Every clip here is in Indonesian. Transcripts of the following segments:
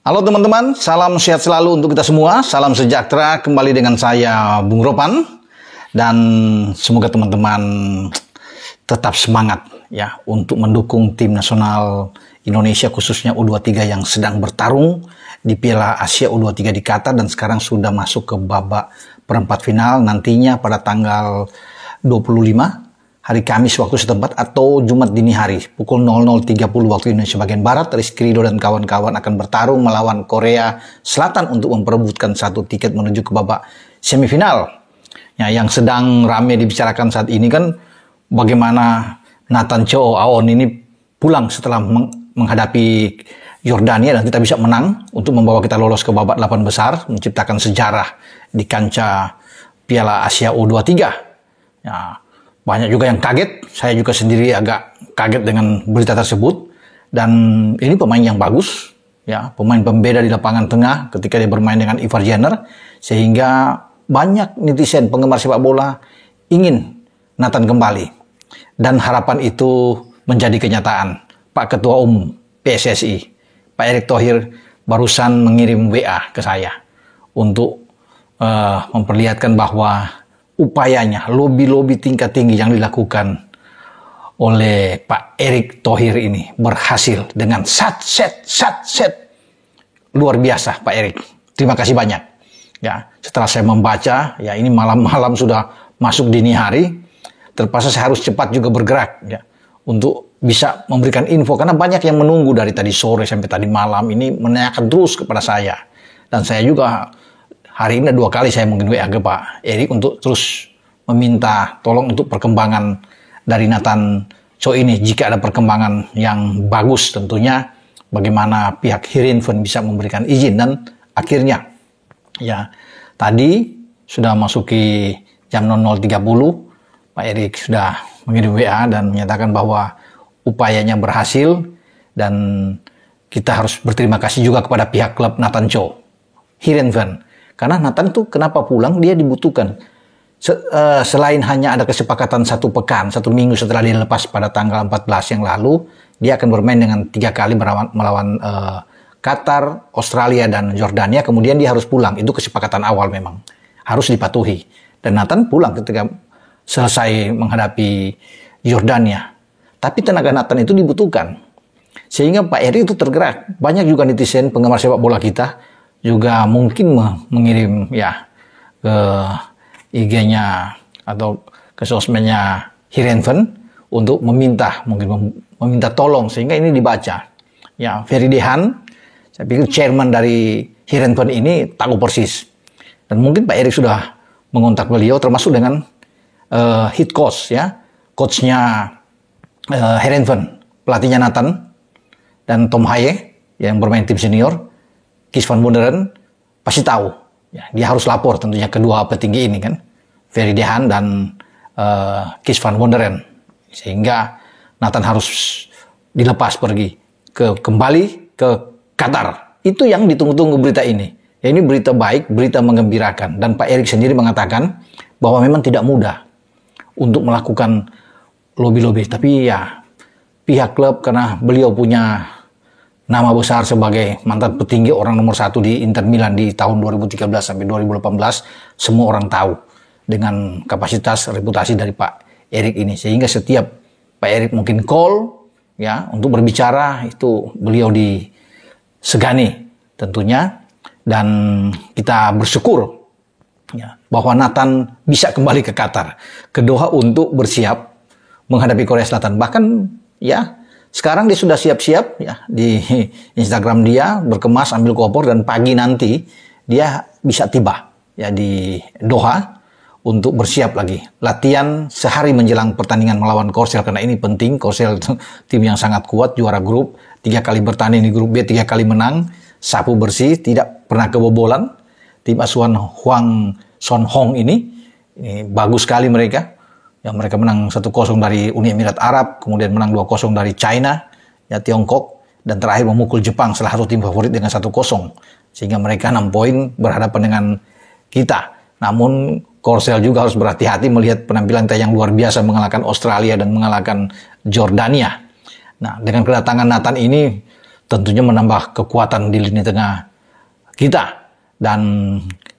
Halo teman-teman, salam sehat selalu untuk kita semua, salam sejahtera kembali dengan saya Bung Ropan, dan semoga teman-teman tetap semangat ya untuk mendukung tim nasional Indonesia khususnya U23 yang sedang bertarung di Piala Asia U23 di Qatar dan sekarang sudah masuk ke babak perempat final nantinya pada tanggal 25 hari Kamis waktu setempat atau Jumat dini hari pukul 00.30 waktu Indonesia bagian Barat. Rizky Ridho dan kawan-kawan akan bertarung melawan Korea Selatan untuk memperebutkan satu tiket menuju ke babak semifinal. Ya, yang sedang ramai dibicarakan saat ini kan bagaimana Nathan Chow Aon ini pulang setelah menghadapi Yordania dan kita bisa menang untuk membawa kita lolos ke babak 8 besar, menciptakan sejarah di kancah Piala Asia U23. Ya, banyak juga yang kaget, saya juga sendiri agak kaget dengan berita tersebut. Dan ini pemain yang bagus, ya, pemain pembeda di lapangan tengah ketika dia bermain dengan Ivar Jenner, sehingga banyak netizen penggemar sepak bola ingin Nathan kembali. Dan harapan itu menjadi kenyataan. Pak Ketua Umum PSSI, Pak Erick Thohir barusan mengirim WA ke saya untuk memperlihatkan bahwa upayanya, lobi-lobi tingkat tinggi yang dilakukan oleh Pak Erick Thohir ini berhasil dengan set. Luar biasa Pak Erick. Terima kasih banyak. Ya, setelah saya membaca, ya ini malam-malam sudah masuk dini hari, terpaksa saya harus cepat juga bergerak ya untuk bisa memberikan info karena banyak yang menunggu dari tadi sore sampai tadi malam ini menanyakan terus kepada saya. Dan saya juga hari ini 2 kali saya mungkin WA ke Pak Erick untuk terus meminta tolong untuk perkembangan dari Nathan Chow ini. Jika ada perkembangan yang bagus tentunya bagaimana pihak Heerenveen bisa memberikan izin. Dan akhirnya ya tadi sudah masuki jam 00.30 Pak Erick sudah mengirim WA dan menyatakan bahwa upayanya berhasil dan kita harus berterima kasih juga kepada pihak klub Nathan Chow Heerenveen. Karena Nathan tuh kenapa pulang, dia dibutuhkan. Selain hanya ada kesepakatan 1 pekan, 1 minggu setelah dia lepas pada tanggal 14 yang lalu, dia akan bermain dengan 3 kali melawan Qatar, Australia, dan Jordania. Kemudian dia harus pulang. Itu kesepakatan awal memang. Harus dipatuhi. Dan Nathan pulang ketika selesai menghadapi Jordania. Tapi tenaga Nathan itu dibutuhkan. Sehingga Pak Erick itu tergerak. Banyak juga netizen penggemar sepak bola kita juga mungkin mengirim ya ke IG-nya atau ke sosmednya Heerenveen untuk meminta tolong sehingga ini dibaca. Ya, Ferry Dehan, saya pikir chairman dari Heerenveen ini tahu persis. Dan mungkin Pak Erick sudah mengontak beliau termasuk dengan head coach ya, coachnya Heerenveen, pelatihnya Nathan dan Tom Haye yang bermain tim senior. Kees van Wonderen pasti tahu. Ya, dia harus lapor tentunya kedua petinggi ini kan, Ferry Dehan dan Kees van Wonderen. Sehingga Nathan harus dilepas pergi kembali ke Qatar. Itu yang ditunggu-tunggu berita ini. Ya, ini berita baik, berita menggembirakan. Dan Pak Erick sendiri mengatakan bahwa memang tidak mudah untuk melakukan lobby-lobby. Tapi ya pihak klub karena beliau punya nama besar sebagai mantan petinggi orang nomor 1 di Inter Milan di tahun 2013 sampai 2018, semua orang tahu dengan kapasitas reputasi dari Pak Erick ini. Sehingga setiap Pak Erick mungkin call ya untuk berbicara itu beliau disegani tentunya. Dan kita bersyukur ya, bahwa Nathan bisa kembali ke Qatar, ke Doha untuk bersiap menghadapi Korea Selatan. Bahkan ya sekarang dia sudah siap-siap ya di Instagram dia berkemas ambil koper dan pagi nanti dia bisa tiba ya di Doha untuk bersiap lagi latihan sehari menjelang pertandingan melawan Korsel karena ini penting. Korsel tim yang sangat kuat, juara grup, 3 kali bertanding di grup B, 3 kali menang, sapu bersih, tidak pernah kebobolan. Tim asuhan Hwang Son Hong ini bagus sekali mereka. Yang mereka menang 1-0 dari Uni Emirat Arab, kemudian menang 2-0 dari China, ya Tiongkok, dan terakhir memukul Jepang salah satu tim favorit dengan 1-0. Sehingga mereka 6 poin berhadapan dengan kita. Namun Korsel juga harus berhati-hati melihat penampilan kita yang luar biasa mengalahkan Australia dan mengalahkan Jordania. Nah, dengan kedatangan Nathan ini tentunya menambah kekuatan di lini tengah kita. Dan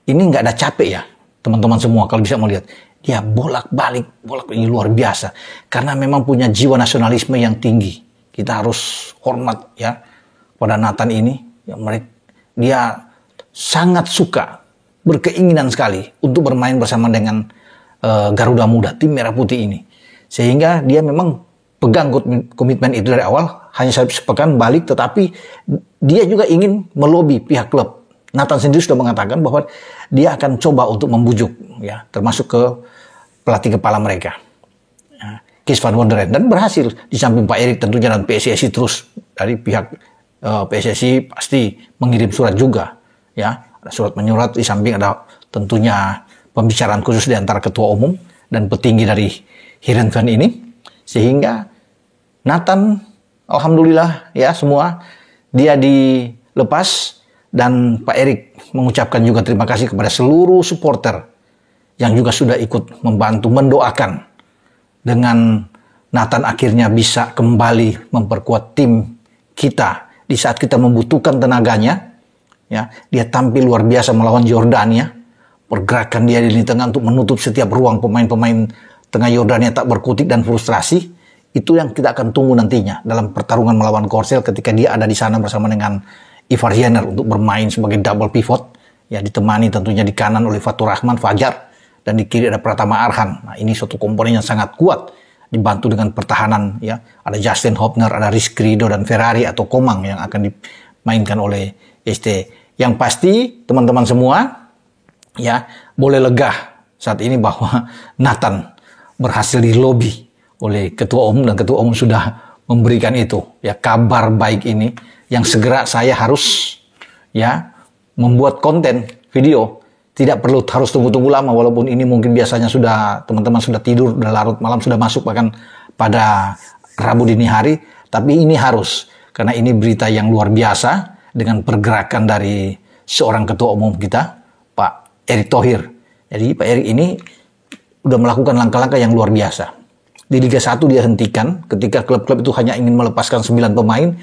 ini nggak ada capek ya teman-teman semua kalau bisa melihat. Dia bolak-balik ini luar biasa. Karena memang punya jiwa nasionalisme yang tinggi. Kita harus hormat ya pada Nathan ini. Dia sangat suka, berkeinginan sekali untuk bermain bersama dengan Garuda Muda, tim Merah Putih ini. Sehingga dia memang pegang komitmen itu dari awal. Hanya sepekan balik, tetapi dia juga ingin melobi pihak klub. Nathan sendiri sudah mengatakan bahwa dia akan coba untuk membujuk, ya, termasuk ke pelatih kepala mereka, ya, Kees van Wonderen, dan berhasil. Di samping Pak Erik tentunya dan PSSI terus dari pihak PSSI pasti mengirim surat juga, ya, ada surat menyurat. Di samping ada tentunya pembicaraan khusus di antara ketua umum dan petinggi dari Heerenveen ini, sehingga Nathan, alhamdulillah ya semua dia dilepas. Dan Pak Erik mengucapkan juga terima kasih kepada seluruh supporter yang juga sudah ikut membantu mendoakan dengan Nathan akhirnya bisa kembali memperkuat tim kita di saat kita membutuhkan tenaganya. Ya, dia tampil luar biasa melawan Yordania. Pergerakan dia di lini tengah untuk menutup setiap ruang pemain-pemain tengah Yordania tak berkutik dan frustrasi. Itu yang kita akan tunggu nantinya dalam pertarungan melawan Korsel ketika dia ada di sana bersama dengan Ivar Jenner untuk bermain sebagai double pivot, ya, ditemani tentunya di kanan oleh Fatur Rahman, Fajar, dan di kiri ada Pratama Arhan. Nah, ini suatu komponen yang sangat kuat, dibantu dengan pertahanan, ya, ada Justin Hopner, ada Rizky Ridho dan Ferrari atau Komang yang akan dimainkan oleh ST. Yang pasti teman-teman semua, ya, boleh lega saat ini bahwa Nathan berhasil dilobi oleh ketua umum, dan ketua umum sudah memberikan itu, ya, kabar baik ini yang segera saya harus, ya, membuat konten video. Tidak perlu harus tunggu-tunggu lama, walaupun ini mungkin biasanya sudah teman-teman sudah tidur, udah larut malam, sudah masuk bahkan pada Rabu dini hari, tapi ini harus, karena ini berita yang luar biasa dengan pergerakan dari seorang ketua umum kita, Pak Erick Thohir. Jadi Pak Erick ini udah melakukan langkah-langkah yang luar biasa. Di Liga 1 dia hentikan ketika klub-klub itu hanya ingin melepaskan 9 pemain.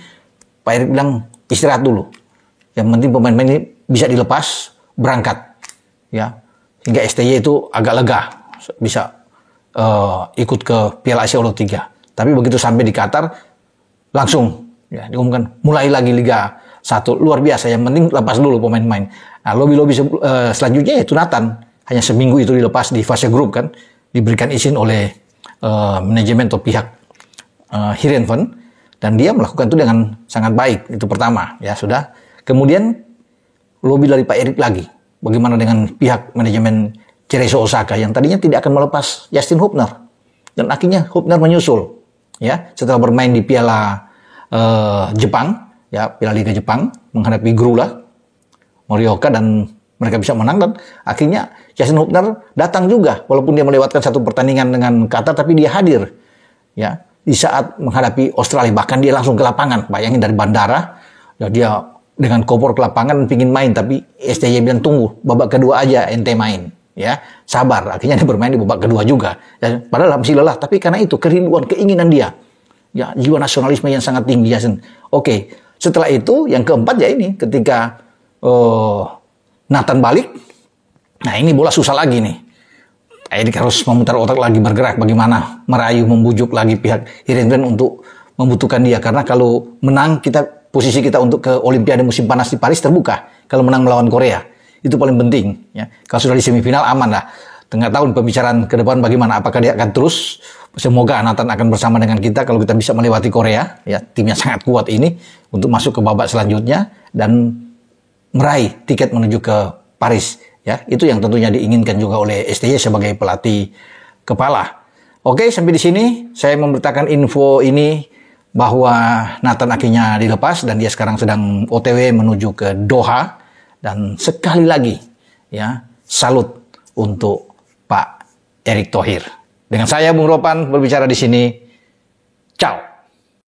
Pak Erick bilang istirahat dulu. Yang penting pemain-pemain ini bisa dilepas, berangkat, ya, hingga STY itu agak lega bisa ikut ke Piala Asia U23. Tapi begitu sampai di Qatar langsung, ya, diumumkan mulai lagi Liga 1. Luar biasa. Yang penting lepas dulu pemain-pemain. Nah, lobby-lobby selanjutnya yaitu Nathan. Hanya seminggu itu dilepas di fase grup kan, diberikan izin oleh manajemen atau pihak Heerenveen. Dan dia melakukan itu dengan sangat baik. Itu pertama, ya sudah. Kemudian lobby dari Pak Erick lagi. Bagaimana dengan pihak manajemen Cerezo Osaka yang tadinya tidak akan melepas Justin Hubner. Dan akhirnya Hubner menyusul, ya, setelah bermain di Piala Jepang, ya, Piala Liga Jepang menghadapi Grula Morioka, dan mereka bisa menang. Dan akhirnya Justin Hubner datang juga, walaupun dia melewatkan satu pertandingan dengan Qatar, tapi dia hadir, ya, di saat menghadapi Australia. Bahkan dia langsung ke lapangan. Bayangin dari bandara, ya, dia dengan kopor ke lapangan pingin main, tapi STY bilang tunggu, babak kedua aja ente main, ya, sabar. Akhirnya dia bermain di babak kedua juga, ya, padahal masih lelah, tapi karena itu kerinduan, keinginan dia, ya, jiwa nasionalisme yang sangat tinggi, ya. Oke, setelah itu yang keempat, ya, ini ketika Nathan balik, nah ini bola susah lagi nih. Erik harus memutar otak lagi, bergerak bagaimana merayu, membujuk lagi pihak Heerenveen untuk membutuhkan dia. Karena kalau menang, posisi kita untuk ke Olimpiade musim panas di Paris terbuka. Kalau menang melawan Korea, itu paling penting, ya. Kalau sudah di semifinal aman lah. Tengah tahun pembicaraan ke depan bagaimana, apakah dia akan terus. Semoga Nathan akan bersama dengan kita kalau kita bisa melewati Korea, ya, timnya sangat kuat ini untuk masuk ke babak selanjutnya dan meraih tiket menuju ke Paris. Ya, itu yang tentunya diinginkan juga oleh STY sebagai pelatih kepala. Oke, sampai di sini saya memberitakan info ini bahwa Nathan akhirnya dilepas dan dia sekarang sedang OTW menuju ke Doha. Dan sekali lagi, ya, salut untuk Pak Erick Thohir. Dengan saya Bung Ropan berbicara di sini. Ciao.